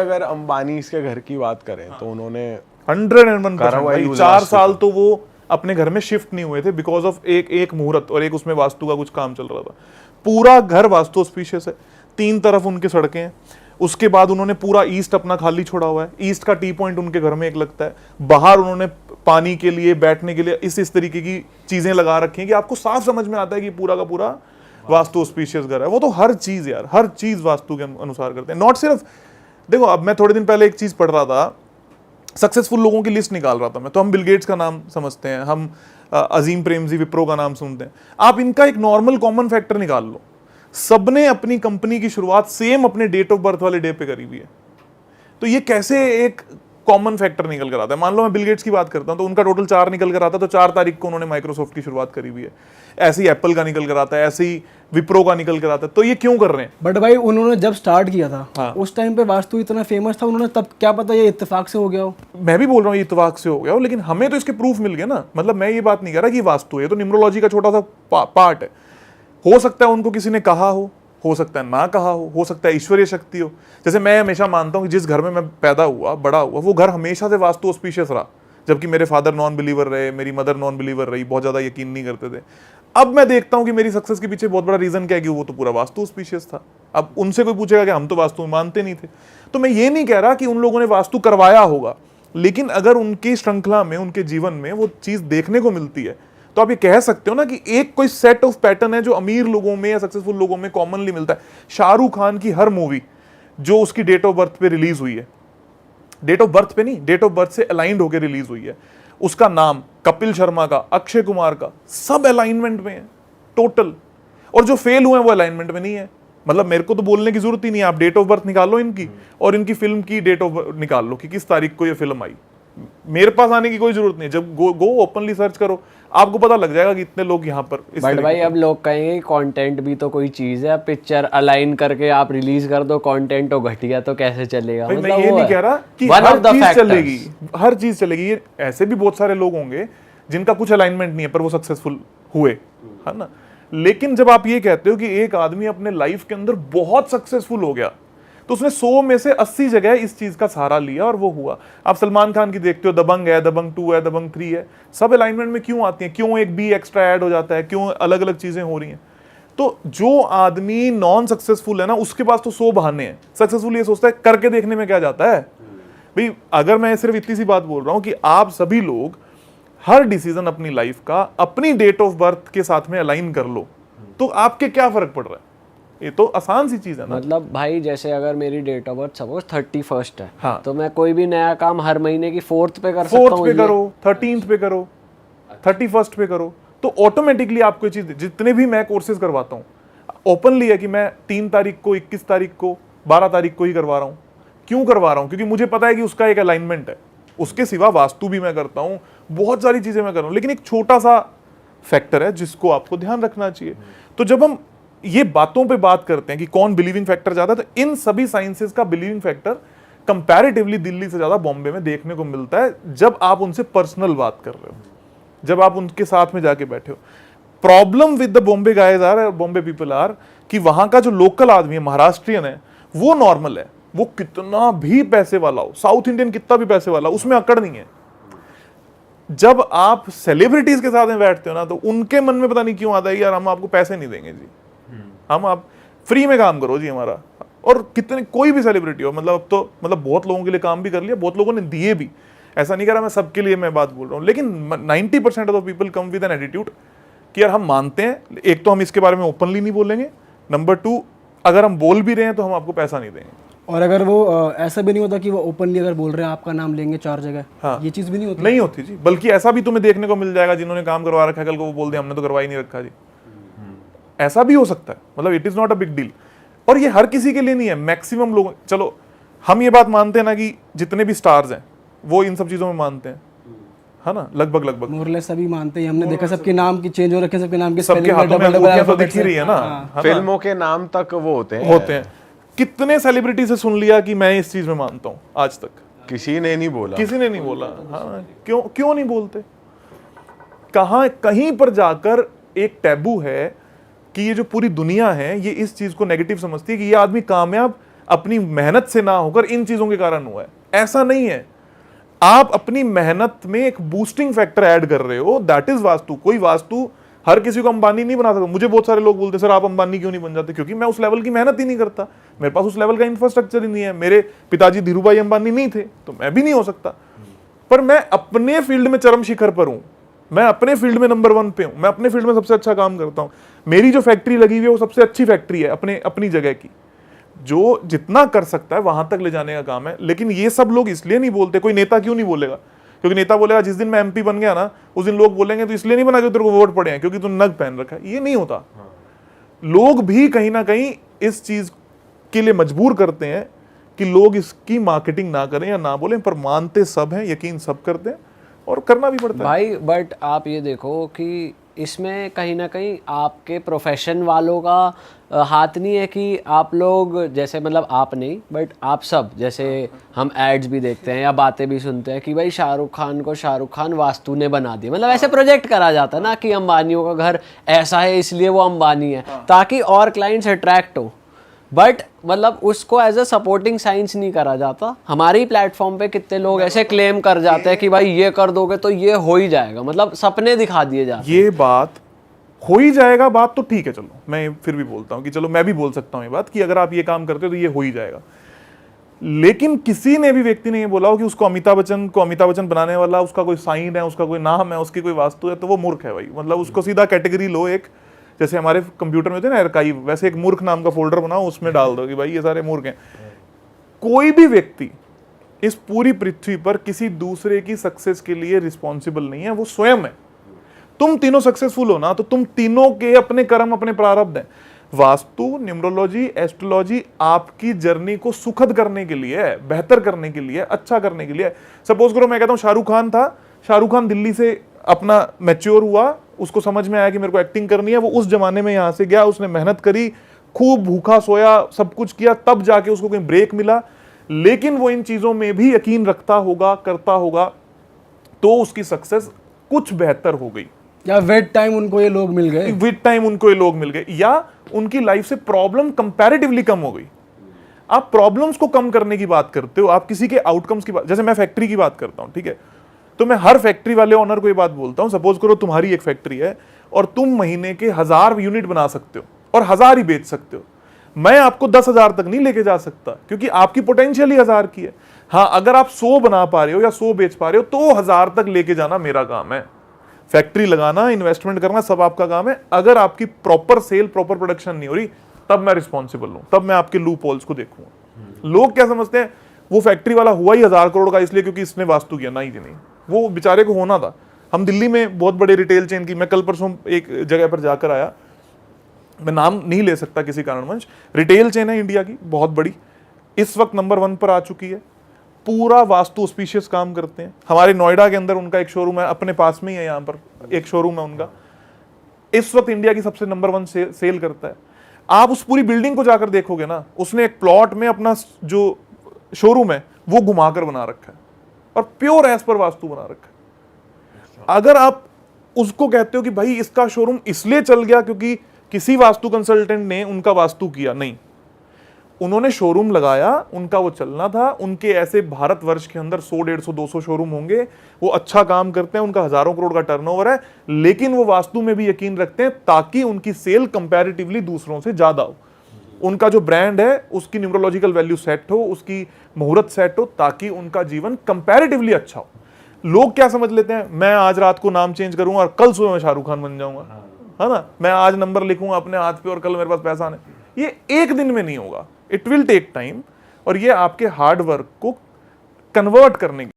अगर अंबानी के घर की बात करें तो उन्होंने 101%। 4 साल तो वो अपने घर में शिफ्ट नहीं हुए थे बिकॉज ऑफ एक मुहूर्त और एक उसमें वास्तु का कुछ काम चल रहा था। पूरा घर वास्तु ऑस्पिशियस है, 3 तरफ उनके सड़कें हैं। उसके बाद उन्होंने पूरा ईस्ट अपना खाली छोड़ा हुआ है, ईस्ट का टी पॉइंट उनके घर में एक लगता है, बाहर उन्होंने पानी के लिए बैठने के लिए इस तरीके की चीजें लगा रखी हैं कि आपको साफ समझ में आता है कि पूरा का पूरा वास्तु ऑस्पिशियस घर है। वो तो हर चीज यार, हर चीज वास्तु के अनुसार करते हैं। नॉट सिर्फ, देखो अब मैं थोड़े दिन पहले एक चीज पढ़ रहा था, सक्सेसफुल लोगों की लिस्ट निकाल रहा था मैं, तो हम बिल गेट्स का नाम समझते हैं, हम अजीम प्रेमजी विप्रो का नाम सुनते हैं। आप इनका एक नॉर्मल कॉमन फैक्टर निकाल लो, सबने अपनी कंपनी की शुरुआत सेम अपने डेट ऑफ बर्थ वाले डे पे करी हुई है। तो ये कैसे एक कॉमन फैक्टर निकल कर आता है? मान लो मैं बिल गेट्स की बात करता हूं तो उनका टोटल 4 निकल कर आता है, तो 4 तारीख को उन्होंने माइक्रोसॉफ्ट की शुरुआत करी हुई है। ऐसे ही एप्पल का निकल कर आता है, ऐसे ही विप्रो का निकल कर आता है। तो ये क्यों कर रहे हैं? बट भाई उन्होंने जब स्टार्ट किया था हाँ। उस टाइम पे वास्तु इतना फेमस था, उन्होंने तब क्या पता ये इत्तेफाक से हो गया हो। मैं भी बोल रहा हूँ ये इत्तेफाक से हो गया हो, लेकिन हमें तो इसके प्रूफ मिल गए ना। मतलब मैं ये बात नहीं कह रहा कि वास्तु है, तो न्यूमरोलॉजी का छोटा सा पार्ट है। हो सकता है उनको किसी ने कहा हो सकता है ना कहा हो सकता है ईश्वरीय शक्ति हो। जैसे मैं हमेशा मानता हूँ कि जिस घर में मैं पैदा हुआ बड़ा हुआ वो घर हमेशा से वास्तु ऑस्पिशियस रहा, जबकि मेरे फादर नॉन बिलीवर रहे, मेरी मदर नॉन बिलीवर रही, बहुत ज्यादा यकीन नहीं करते थे। अब मैं देखता हूँ कि मेरी सक्सेस के पीछे बहुत बड़ा रीजन क्या है कि वो तो पूरा वास्तु ऑस्पिशियस था। अब उनसे कोई पूछेगा कि हम तो वास्तु में मानते नहीं थे। तो मैं ये नहीं कह रहा कि उन लोगों ने वास्तु करवाया होगा, लेकिन अगर उनकी श्रृंखला में, उनके जीवन में वो चीज देखने को मिलती है, तो आप ये कह सकते हो ना कि एक कोई सेट ऑफ पैटर्न है जो अमीर लोगों में या सक्सेसफुल लोगों में कॉमनली मिलता है। शाहरुख खान की हर मूवी जो उसकी डेट ऑफ बर्थ पे रिलीज हुई है, डेट ऑफ बर्थ पे नहीं, डेट ऑफ बर्थ से अलाइंड होकर रिलीज हुई है, उसका नाम, कपिल शर्मा का, अक्षय कुमार का, सब अलाइनमेंट में है टोटल। और जो फेल हुए हैं वो अलाइनमेंट में नहीं है। मतलब मेरे को तो बोलने की जरूरत ही नहीं है, आप डेट ऑफ बर्थ निकाल लो इनकी और इनकी फिल्म की डेट ऑफ बर्थ निकाल लो कि किस तारीख को ये फिल्म आई। मेरे पास आने की कोई जरूरत नहीं है। जब गो ओपनली सर्च करो, आपको पता लग जाएगा कि इतने लोग यहाँ पर इस बट भाई अब लोग कहेंगे कंटेंट भी तो कोई चीज है, पिक्चर अलाइन करके आप रिलीज कर दो, कंटेंट तो घटिया तो कैसे चलेगा? भाई मतलब मैं ये वो नहीं है। कह रहा कि One हर of the चीज factors. चलेगी, हर चीज चलेगी। ये ऐसे भी बहुत सारे लोग होंगे जिनका कुछ अलाइनमेंट नहीं है पर वो सक्सेसफुल हुए, है ना। लेकिन जब आप ये कहते हो कि एक आदमी अपने लाइफ के अंदर बहुत सक्सेसफुल हो गया, तो उसने 100 में से 80 जगह इस चीज का सहारा लिया और वो हुआ। आप सलमान खान की देखते हो, दबंग है, दबंग 2 है, दबंग 3 है, सब अलाइनमेंट में क्यों आती हैं? क्यों एक बी एक्स्ट्रा ऐड हो जाता है? क्यों अलग अलग चीजें हो रही हैं? तो जो आदमी नॉन सक्सेसफुल है ना, उसके पास तो 100 बहाने हैं। सक्सेसफुल ये सोचता है करके देखने में क्या जाता है। भाई अगर मैं सिर्फ इतनी सी बात बोल रहा हूं कि आप सभी लोग हर डिसीजन अपनी लाइफ का अपनी डेट ऑफ बर्थ के साथ में अलाइन कर लो, तो आपके क्या फर्क पड़ रहा है? ये तो आसान सी चीज है ना। मतलब भाई जैसे अगर मेरी डेट ऑफ बर्थ सपोज 31 है, हाँ। तो मैं कोई भी नया काम हर महीने की 4th पे कर सकता 4th हूँ। पे करो, 13th पे करो, 31st पे करो, तो ऑटोमेटिकली आपको ये चीज, जितने भी मैं कोर्सेज करवाता हूँ ओपनली है कि मैं 3 तारीख को, 21 तारीख को, 12 तारीख को ही करवा रहा हूँ। क्यों करवा रहा हूँ? क्योंकि मुझे पता है कि उसका एक अलाइनमेंट है। उसके सिवा वास्तु भी मैं करता हूँ, बहुत सारी चीजें मैं कर रहा हूँ, लेकिन एक छोटा सा फैक्टर है जिसको आपको ध्यान रखना चाहिए। तो जब हम ये बातों पे बात करते हैं कि कौन बिलीविंग फैक्टर ज्यादा है, तो इन सभी साइंसेस का बिलीविंग फैक्टर कंपैरेटिवली दिल्ली से ज्यादा बॉम्बे में देखने को मिलता है जब आप उनसे पर्सनल बात कर रहे हो, जब आप उनके साथ में जाके बैठे हो। Problem with the Bombay guys are, Bombay people are, कि वहां का जो लोकल आदमी है, महाराष्ट्रियन है, वो नॉर्मल है। वो कितना भी पैसे वाला हो, साउथ इंडियन कितना भी पैसे वाला हो, उसमें अकड़ नहीं है। जब आप सेलिब्रिटीज के साथ में बैठते हो ना, तो उनके मन में पता नहीं क्यों आता है यार हम आपको पैसे नहीं देंगे जी, हम आप फ्री में काम करो जी हमारा। और कितने, कोई भी सेलिब्रिटी हो, मतलब अब तो मतलब बहुत लोगों के लिए काम भी कर लिया, बहुत लोगों ने दिए भी। ऐसा नहीं कह रहा मैं सबके लिए मैं बात बोल रहा हूँ, लेकिन 90% of people come with an attitude कि यार हम मानते हैं, एक तो हम इसके बारे में ओपनली नहीं बोलेंगे, नंबर 2 अगर हम बोल भी रहे हैं तो हम आपको पैसा नहीं देंगे। और अगर वो ऐसा भी नहीं होता कि वो ओपनली अगर बोल रहे हैं आपका नाम लेंगे 4 जगह, हाँ। ये चीज भी नहीं होती? नहीं होती जी, बल्कि ऐसा भी तुम्हें देखने को मिल जाएगा जिन्होंने काम करवा रखा है, कल को वो बोल दिया हमने तो करवा ही नहीं रखा जी। ऐसा भी हो सकता है, मतलब it is not a big deal. और ये हर किसी के लिए नहीं है, मैक्सिमम लोग, चलो हम ये बात मानते हैं ना कि जितने भी स्टार्स हैं वो इन सब चीजों में मानते हैं, है ना, लगभग मोरलेस सभी मानते हैं। हमने देखा सबके नाम की चेंज हो रखे, सबके नाम की सबके हाथों में अंगूठियां तो दिख ही रही है ना, है ना? फिल्मों के नाम तक वो होते हैं। कितने सेलिब्रिटी से सुन लिया कि मैं इस चीज में मानता हूं, आज तक किसी ने नहीं बोला, किसी ने नहीं बोला। हाँ, क्यों नहीं बोलते? कहीं पर जाकर एक टैबू है कि ये जो पूरी दुनिया है ये इस चीज को नेगेटिव समझती है कि ये आदमी कामयाब अपनी मेहनत से ना होकर इन चीजों के कारण हुआ है। ऐसा नहीं है, आप अपनी मेहनत में एक बूस्टिंग फैक्टर ऐड कर रहे हो, दैट इज वास्तु। कोई वास्तु हर किसी को अंबानी नहीं बना सकता। मुझे बहुत सारे लोग बोलते सर आप अंबानी क्यों नहीं बन जाते? क्योंकि मैं उस लेवल की मेहनत ही नहीं करता, मेरे पास उस लेवल का इंफ्रास्ट्रक्चर ही नहीं है। मेरे पिताजी धीरूभाई अंबानी नहीं थे तो मैं भी नहीं हो सकता। पर मैं अपने फील्ड में चरम शिखर पर हूं, मैं अपने फील्ड में नंबर 1 पे हूं, मैं अपने फील्ड में सबसे अच्छा काम करता हूं। मेरी जो फैक्ट्री लगी हुई है वो सबसे अच्छी फैक्ट्री है अपनी जगह की, जो जितना कर सकता है वहां तक ले जाने का काम है। लेकिन ये सब लोग इसलिए नहीं बोलते। कोई नेता क्यों नहीं बोलेगा? क्योंकि नेता बोलेगा जिस दिन मैं एमपी बन गया ना उस दिन लोग बोलेंगे तो इसलिए नहीं बना कि तेरे को वोट पड़े हैं, क्योंकि तू नग पहन रखा है। ये नहीं होता। लोग भी कहीं ना कहीं इस चीज के लिए मजबूर करते हैं कि लोग इसकी मार्केटिंग ना करें या ना बोलें, पर मानते सब हैं, यकीन सब करते हैं और करना भी पड़ता है भाई। बट आप ये देखो कि इसमें कहीं ना कहीं आपके प्रोफेशन वालों का हाथ नहीं है कि आप लोग जैसे मतलब आप नहीं बट आप सब, जैसे हम एड्स भी देखते हैं या बातें भी सुनते हैं कि भाई शाहरुख खान को शाहरुख खान वास्तु ने बना दिया। मतलब ऐसे प्रोजेक्ट करा जाता है ना कि अंबानियों का घर ऐसा है इसलिए वो अंबानी है, ताकि और क्लाइंट्स अट्रैक्ट हो। बट मतलब उसको एज अ सपोर्टिंग साइंस नहीं करा जाता। हमारे ही प्लेटफॉर्म पे कितने लोग ऐसे क्लेम कर जाते हैं कि भाई ये कर दोगे तो ये हो ही जाएगा, मतलब सपने दिखा दिए जाते हैं। ये बात हो ही जाएगा, बात तो ठीक है, चलो मैं फिर भी बोलता हूँ कि चलो मैं भी बोल सकता हूँ ये बात कि अगर आप ये काम करते हो तो ये हो ही जाएगा। लेकिन किसी ने भी व्यक्ति ने ये बोला हो कि उसको अमिताभ बच्चन बनाने वाला उसका कोई साइन है, उसका कोई नाम है, उसकी कोई वास्तु है, तो वो मूर्ख है भाई। मतलब उसको सीधा कैटेगरी लो, एक जैसे हमारे कंप्यूटर में होते हैं ना आर्काइव, वैसे एक मूर्ख नाम का फोल्डर बनाओ, उसमें डाल दो कि भाई ये सारे मूर्ख हैं। कोई भी व्यक्ति इस पूरी पृथ्वी पर किसी दूसरे की सक्सेस के लिए रिस्पॉन्सिबल नहीं है, वो स्वयं है। तुम तीनों सक्सेसफुल हो ना तो तुम तीनों के अपने कर्म, अपने प्रारब्ध हैं। वास्तु, न्यूमरोलॉजी, एस्ट्रोलॉजी आपकी जर्नी को सुखद करने के लिए है, बेहतर करने के लिए, अच्छा करने के लिए। सपोज करो मैं कहता हूं शाहरुख खान था, शाहरुख खान दिल्ली से अपना मैच्योर हुआ, उसको समझ में आया कि मेरे को एक्टिंग करनी है, वो उस जमाने में यहां से गया, उसने मेहनत करी, खूब भूखा सोया, सब कुछ किया, तब जाके उसको कोई ब्रेक मिला। लेकिन वो इन चीजों में भी यकीन रखता होगा, करता होगा, तो उसकी सक्सेस कुछ बेहतर हो गई। या विद टाइम उनको ये लोग मिल गए, विद टाइम उनको ये लोग मिल गए, या उनकी लाइफ से प्रॉब्लम कंपैरेटिवली कम हो गई। आप प्रॉब्लम्स को कम करने की बात करते हो, आप किसी के आउटकम्स की बात, जैसे मैं फैक्ट्री की बात करता हूं, ठीक है, तो मैं हर फैक्ट्री वाले ओनर को ये बात बोलता हूं, सपोज करो तुम्हारी एक फैक्ट्री है और तुम महीने के 1000 यूनिट बना सकते हो और 1000 ही बेच सकते हो। मैं आपको 10,000 तक नहीं लेके जा सकता, क्योंकि आपकी पोटेंशियल ही 1000 की है। हाँ, अगर आप 100 बना पा रहे हो या 100 बेच पा रहे हो तो 1000 तक लेके जाना मेरा काम है। फैक्ट्री लगाना, इन्वेस्टमेंट करना सब आपका काम है। अगर आपकी प्रॉपर सेल, प्रॉपर प्रोडक्शन नहीं हो रही, तब मैं रिस्पॉन्सिबल हूं, तब मैं आपके लूप होल्स को देखूंगा। लोग क्या समझते हैं, वो फैक्ट्री वाला हुआ ही 1000 करोड़ का इसलिए क्योंकि इसने वास्तु किया। नहीं जी नहीं, वो बेचारे को होना था। हम दिल्ली में बहुत बड़े रिटेल चेन की, मैं कल परसों एक जगह पर जाकर आया, मैं नाम नहीं ले सकता किसी कारणवश, रिटेल चेन है इंडिया की बहुत बड़ी, इस वक्त नंबर 1 पर आ चुकी है, पूरा वास्तु ऑस्पिशियस काम करते हैं। हमारे नोएडा के अंदर उनका एक शोरूम है, अपने पास में ही है, यहाँ पर एक शोरूम है उनका, इस वक्त इंडिया की सबसे नंबर 1 सेल करता है। आप उस पूरी बिल्डिंग को जाकर देखोगे ना, उसने एक प्लॉट में अपना जो शोरूम है वो घुमाकर बना रखा है और प्योर एज पर वास्तु बना रखा है। अगर आप उसको कहते हो कि भाई इसका शोरूम इसलिए चल गया क्योंकि किसी वास्तु कंसल्टेंट ने उनका वास्तु किया, नहीं, उन्होंने शोरूम लगाया, उनका वो चलना था। उनके ऐसे भारतवर्ष के अंदर 100, 150, 200 शोरूम होंगे, वो अच्छा काम करते हैं, उनका हजारों करोड़ का टर्नओवर है, लेकिन वो वास्तु में भी यकीन रखते हैं ताकि उनकी सेल कंपैरेटिवली दूसरों से ज्यादा हो। उनका जो ब्रांड है उसकी न्यूमरोलॉजिकल वैल्यू सेट हो, उसकी मुहूर्त सेट हो, ताकि उनका जीवन कंपैरेटिवली अच्छा हो। लोग क्या समझ लेते हैं, मैं आज रात को नाम चेंज करूंगा और कल सुबह मैं शाहरुख खान बन जाऊंगा, है ना, मैं आज नंबर लिखूंगा अपने हाथ पे और कल मेरे पास पैसा नहीं। ये एक दिन में नहीं होगा, इट विल टेक टाइम, और ये आपके हार्ड वर्क को कन्वर्ट करने की